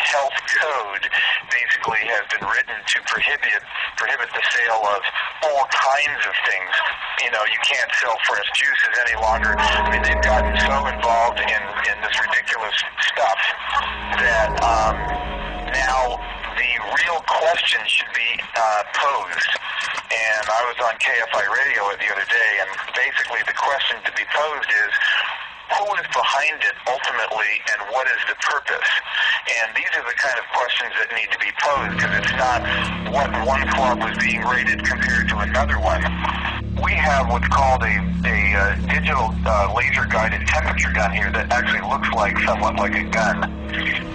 health code basically has been written to prohibit the sale of all kinds of things. You know, you can't sell fresh juices any longer. I mean, they've gotten so involved in this ridiculous stuff that now the real question should be posed. And I was on KFI radio the other day, and basically the question to be posed is, who is behind it ultimately, and what is the purpose? And these are the kind of questions that need to be posed, because it's not what one club was being rated compared to another one. We have what's called a digital laser-guided temperature gun here that actually looks like somewhat like a gun.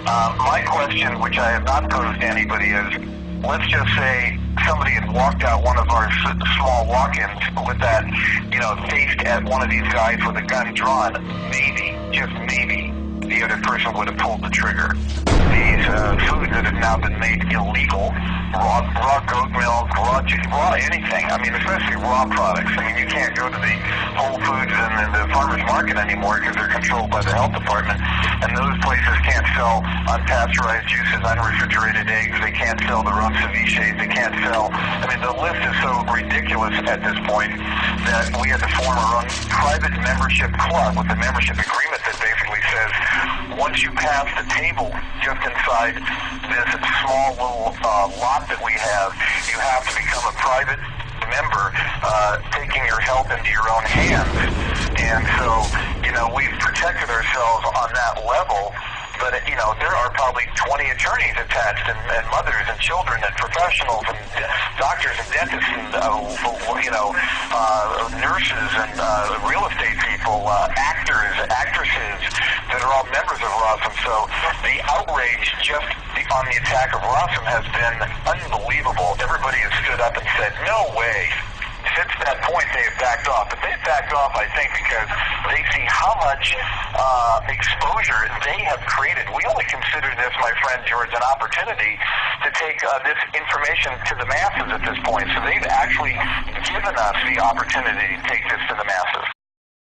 My question, which I have not posed to anybody, is, let's just say somebody had walked out one of our small walk-ins with that, you know, faced at one of these guys with a gun drawn. Maybe, just maybe, the other person would have pulled the trigger. These foods that have now been made illegal, raw goat milk, raw anything. I mean, especially raw products. I mean, you can't go to the Whole Foods and the farmer's market anymore because they're controlled by the health department. And those places can't sell unpasteurized juices, unrefrigerated eggs. They can't sell the rum ceviches. They can't sell. I mean, the list is so ridiculous at this point that we had to form our own private membership club with a membership agreement that basically says once you pass the table just inside this small little lot that we have, you have to become a private member, taking your health into your own hands. And so, you know, we've protected ourselves on that level, but, you know, there are probably 20 attorneys attached, and mothers and children and professionals and doctors and dentists and, you know, nurses and real estate people, actors, actresses that are all members of Rossum. So the outrage just on the attack of Rossum has been unbelievable. Everybody has stood up and said, no way. Since that point, they have backed off. But they've backed off, I think, because they see how much exposure they have created. We only consider this, my friend George, an opportunity to take this information to the masses at this point. So they've actually given us the opportunity to take this to the masses.